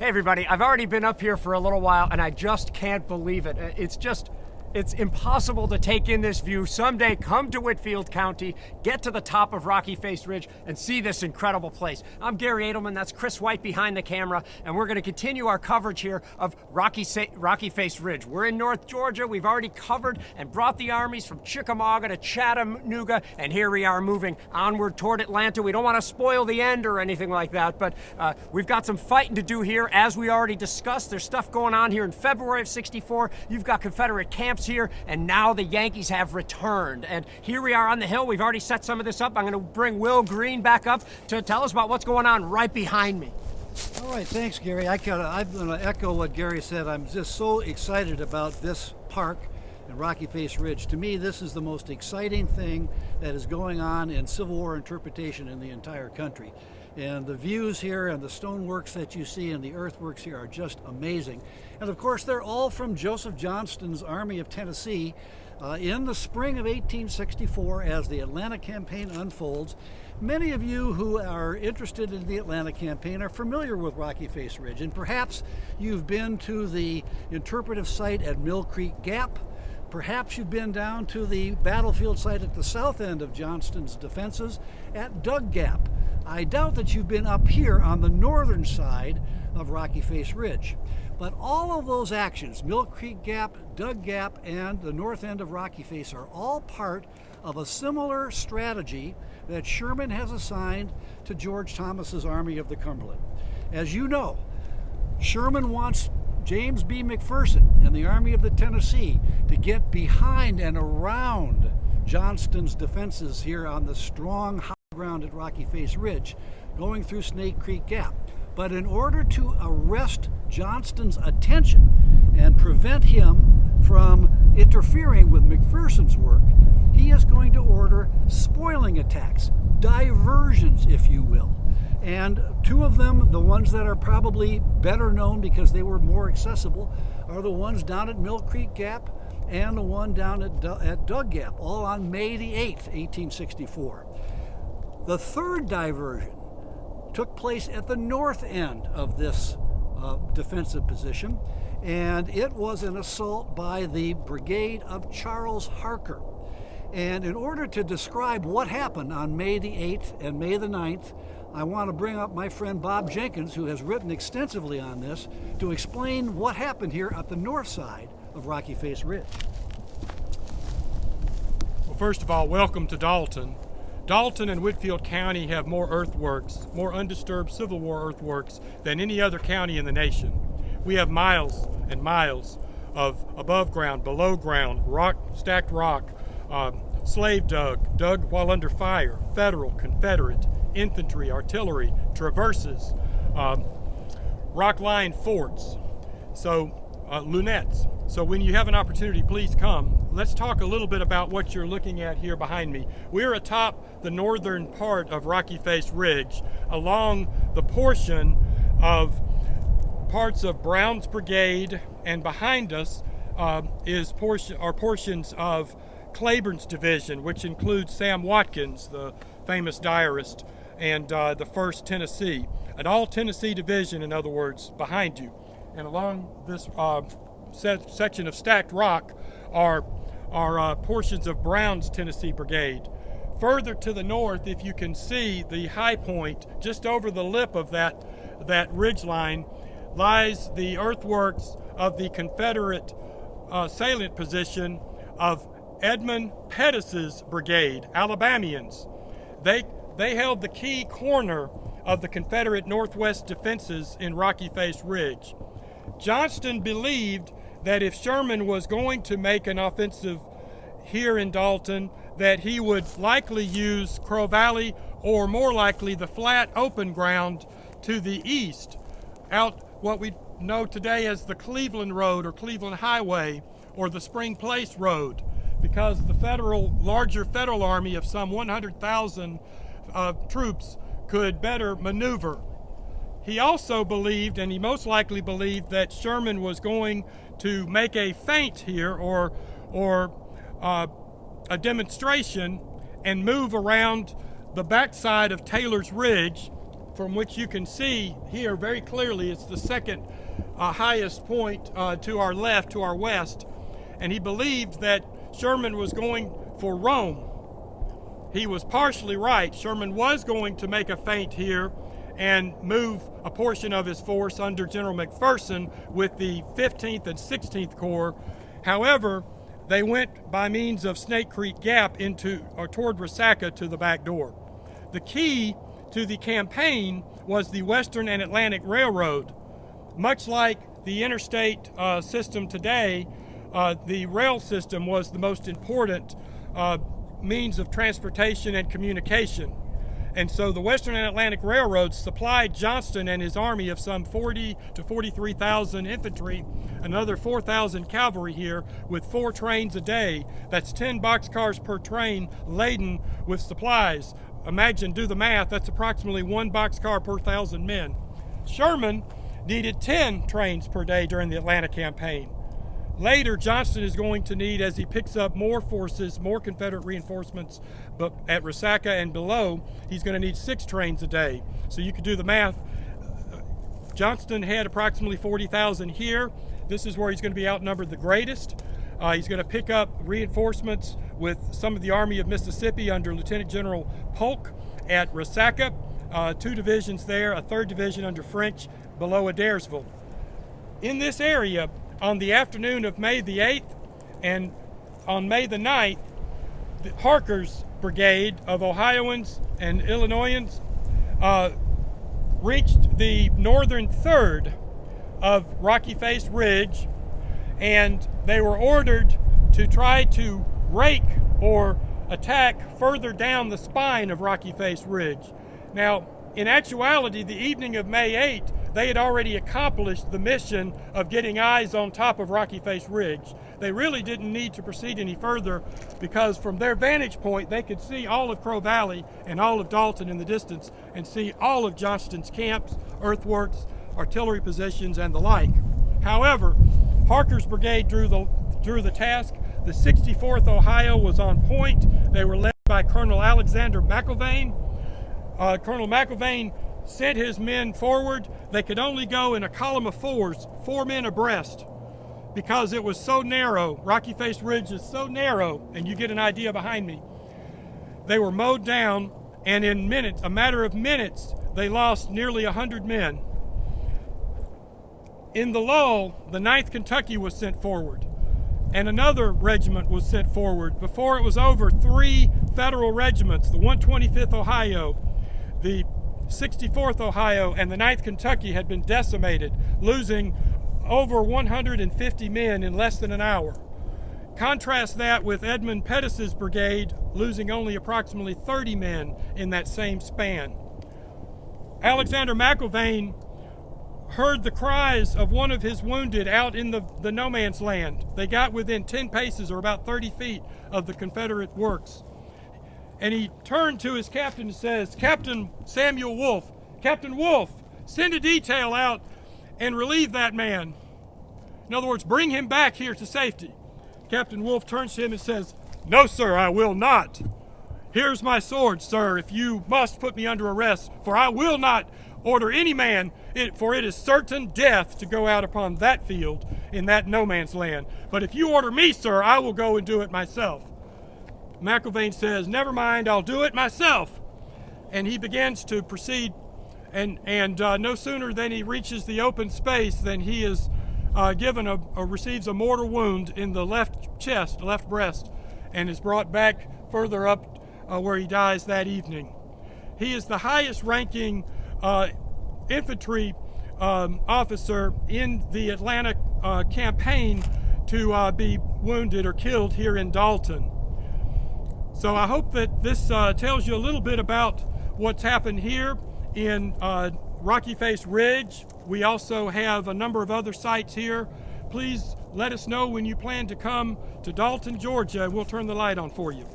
Hey everybody, I've already been up here for a little while and I just can't believe it. It's impossible to take in this view. Someday come to Whitfield County, get to the top of Rocky Face Ridge and see this incredible place. I'm Gary Edelman, that's Chris White behind the camera, and we're gonna continue our coverage here of Rocky Face Ridge. We're in North Georgia. We've already covered and brought the armies from Chickamauga to Chattanooga, and here we are moving onward toward Atlanta. We don't wanna spoil the end or anything like that, but we've got some fighting to do here, as we already discussed. There's stuff going on here in February of '64. You've got Confederate camps here, and now the Yankees have returned. And here we are on the hill. We've already set some of this up. I'm going to bring Will Greene back up to tell us about what's going on right behind me. All right, thanks, Gary. I'm going to echo what Gary said. I'm just so excited about this park and Rocky Face Ridge. To me, this is the most exciting thing that is going on in Civil War interpretation in the entire country. And the views here and the stoneworks that you see and the earthworks here are just amazing. And of course, they're all from Joseph Johnston's Army of Tennessee in the spring of 1864 as the Atlanta campaign unfolds. Many of you who are interested in the Atlanta campaign are familiar with Rocky Face Ridge, and perhaps you've been to the interpretive site at Mill Creek Gap. Perhaps you've been down to the battlefield site at the south end of Johnston's defenses at Dug Gap. I doubt that you've been up here on the northern side of Rocky Face Ridge. But all of those actions, Mill Creek Gap, Dug Gap, and the north end of Rocky Face, are all part of a similar strategy that Sherman has assigned to George Thomas's Army of the Cumberland. As you know, Sherman wants James B. McPherson and the Army of the Tennessee to get behind and around Johnston's defenses here on the strong high ground at Rocky Face Ridge, going through Snake Creek Gap. But in order to arrest Johnston's attention and prevent him from interfering with McPherson's work, he is going to order spoiling attacks, diversions, if you will. And two of them, the ones that are probably better known because they were more accessible, are the ones down at Mill Creek Gap and the one down at Dug Gap, all on May the 8th, 1864. The third diversion took place at the north end of this defensive position, and it was an assault by the brigade of Charles Harker. And in order to describe what happened on May the 8th and May the 9th, I want to bring up my friend Bob Jenkins, who has written extensively on this, to explain what happened here at the north side of Rocky Face Ridge. Well, first of all, welcome to Dalton. Dalton and Whitfield County have more earthworks, more undisturbed Civil War earthworks than any other county in the nation. We have miles and miles of above ground, below ground, rock, stacked rock, slave dug while under fire, Federal, Confederate, infantry, artillery, traverses, rock line forts, lunettes. So when you have an opportunity, please come. Let's talk a little bit about what you're looking at here behind me. We're atop the northern part of Rocky Face Ridge, along the portion of parts of Brown's Brigade, and behind us are portions of Claiborne's division, which includes Sam Watkins, the famous diarist, and the 1st Tennessee. An all-Tennessee division, in other words, behind you. And along this section of stacked rock are portions of Brown's Tennessee Brigade. Further to the north, if you can see the high point, just over the lip of that ridge line, lies the earthworks of the Confederate salient position of Edmund Pettus's brigade, Alabamians. They held the key corner of the Confederate Northwest defenses in Rocky Face Ridge. Johnston believed that if Sherman was going to make an offensive here in Dalton, that he would likely use Crow Valley, or more likely the flat open ground to the east, out what we know today as the Cleveland Road or Cleveland Highway or the Spring Place Road, because the larger federal army of some 100,000 troops could better maneuver. He also believed, and he most likely believed, that Sherman was going to make a feint here or a demonstration and move around the backside of Taylor's Ridge from which you can see here very clearly. It's the second highest point to our left, to our west. And he believed that Sherman was going for Rome. He was partially right. Sherman was going to make a feint here and move a portion of his force under General McPherson with the 15th and 16th Corps. However, they went by means of Snake Creek Gap into or toward Resaca to the back door. The key to the campaign was the Western and Atlantic Railroad. Much like the interstate system today, the rail system was the most important means of transportation and communication. And so the Western and Atlantic Railroad supplied Johnston and his army of some 40 to 43,000 infantry, another 4,000 cavalry here, with 4 trains a day. That's 10 boxcars per train laden with supplies. Imagine, do the math, that's approximately 1 boxcar per 1,000 men. Sherman needed 10 trains per day during the Atlanta campaign. Later, Johnston is going to need, as he picks up more forces, more Confederate reinforcements, but at Resaca and below, he's going to need 6 trains a day. So you could do the math. Johnston had approximately 40,000 here. This is where he's going to be outnumbered the greatest. He's going to pick up reinforcements with some of the Army of Mississippi under Lieutenant General Polk at Resaca, 2 divisions there, a 3rd division under French below Adairsville. In this area, on the afternoon of May the 8th and on May the 9th, the Harker's brigade of Ohioans and Illinoisans reached the northern third of Rocky Face Ridge, and they were ordered to try to rake or attack further down the spine of Rocky Face Ridge. Now, in actuality, the evening of May 8th, they had already accomplished the mission of getting eyes on top of Rocky Face Ridge. They really didn't need to proceed any further because from their vantage point, they could see all of Crow Valley and all of Dalton in the distance and see all of Johnston's camps, earthworks, artillery positions, and the like. However, Harker's brigade drew the task. The 64th Ohio was on point. They were led by Colonel Alexander McIlvaine. Colonel McIlvaine sent his men forward. They could only go in a column of 4s, 4 men abreast, because it was so narrow. Rocky Face Ridge is so narrow, and you get an idea behind me. They were mowed down, and in minutes, a matter of minutes, they lost nearly 100 men. In the lull, the 9th Kentucky was sent forward, and another regiment was sent forward. Before it was over, 3 federal regiments, the 125th Ohio, the 64th Ohio, and the 9th Kentucky had been decimated, losing over 150 men in less than an hour. Contrast that with Edmund Pettus's brigade, losing only approximately 30 men in that same span. Alexander McIlvaine heard the cries of one of his wounded out in the no man's land. They got within 10 paces, or about 30 feet, of the Confederate works. And he turned to his captain and says, "Captain Samuel Wolfe, Captain Wolfe, send a detail out and relieve that man. In other words, bring him back here to safety." Captain Wolfe turns to him and says, "No, sir, I will not. Here's my sword, sir, if you must put me under arrest, for I will not order any man, for it is certain death to go out upon that field in that no man's land. But if you order me, sir, I will go and do it myself." McIlvaine says, "Never mind, I'll do it myself." And he begins to proceed, and no sooner than he reaches the open space than he is receives a mortal wound in the left chest, left breast, and is brought back further up where he dies that evening. He is the highest ranking infantry officer in the Atlanta campaign to be wounded or killed here in Dalton. So I hope that this tells you a little bit about what's happened here in Rocky Face Ridge. We also have a number of other sites here. Please let us know when you plan to come to Dalton, Georgia, and we'll turn the light on for you.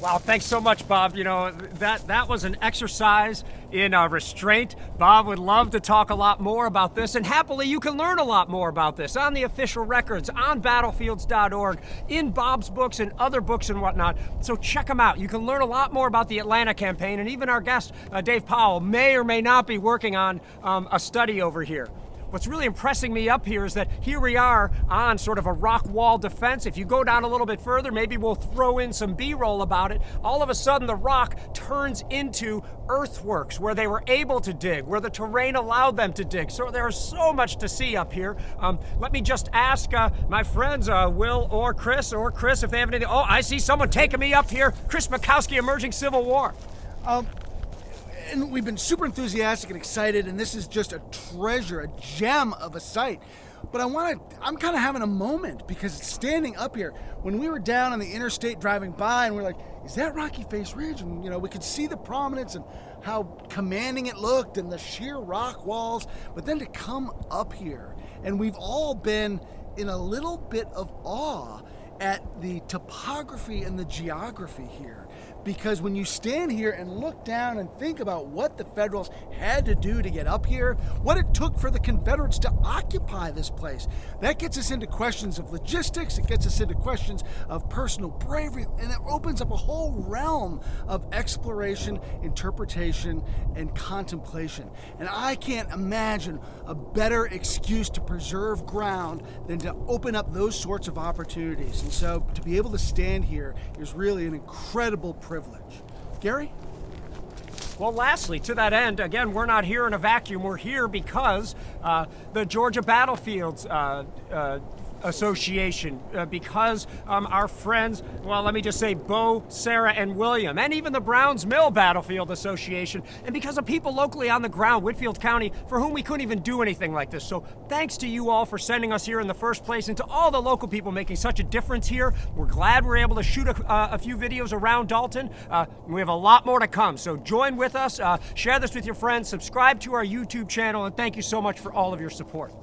Wow, thanks so much, Bob. You know, that was an exercise in restraint. Bob would love to talk a lot more about this, and happily you can learn a lot more about this on the official records, on battlefields.org, in Bob's books and other books and whatnot. So check them out. You can learn a lot more about the Atlanta campaign, and even our guest, Dave Powell, may or may not be working on a study over here. What's really impressing me up here is that here we are on sort of a rock wall defense. If you go down a little bit further, maybe we'll throw in some B-roll about it. All of a sudden, the rock turns into earthworks where they were able to dig, where the terrain allowed them to dig. So there's so much to see up here. Let me just ask my friends, Will or Chris, if they have anything. Oh, I see someone taking me up here. Chris Mikowski, Emerging Civil War. And we've been super enthusiastic and excited, and this is just a treasure, a gem of a site. But I'm kind of having a moment, because standing up here, when we were down on the interstate driving by, and we're like, is that Rocky Face Ridge? And we could see the prominence and how commanding it looked and the sheer rock walls. But then to come up here, and we've all been in a little bit of awe at the topography and the geography here. Because when you stand here and look down and think about what the Federals had to do to get up here, what it took for the Confederates to occupy this place, that gets us into questions of logistics, it gets us into questions of personal bravery, and it opens up a whole realm of exploration, interpretation, and contemplation. And I can't imagine a better excuse to preserve ground than to open up those sorts of opportunities. And so to be able to stand here is really an incredible privilege. Gary? Well, lastly, to that end, again, we're not here in a vacuum. We're here because the Georgia Battlefields Association, because our friends, well, let me just say Bo, Sarah, and William, and even the Browns Mill Battlefield Association, and because of people locally on the ground, Whitfield County, for whom we couldn't even do anything like this. So thanks to you all for sending us here in the first place, and to all the local people making such a difference here. We're glad we're able to shoot a few videos around Dalton. We have a lot more to come, so join with us, share this with your friends, subscribe to our YouTube channel, and thank you so much for all of your support.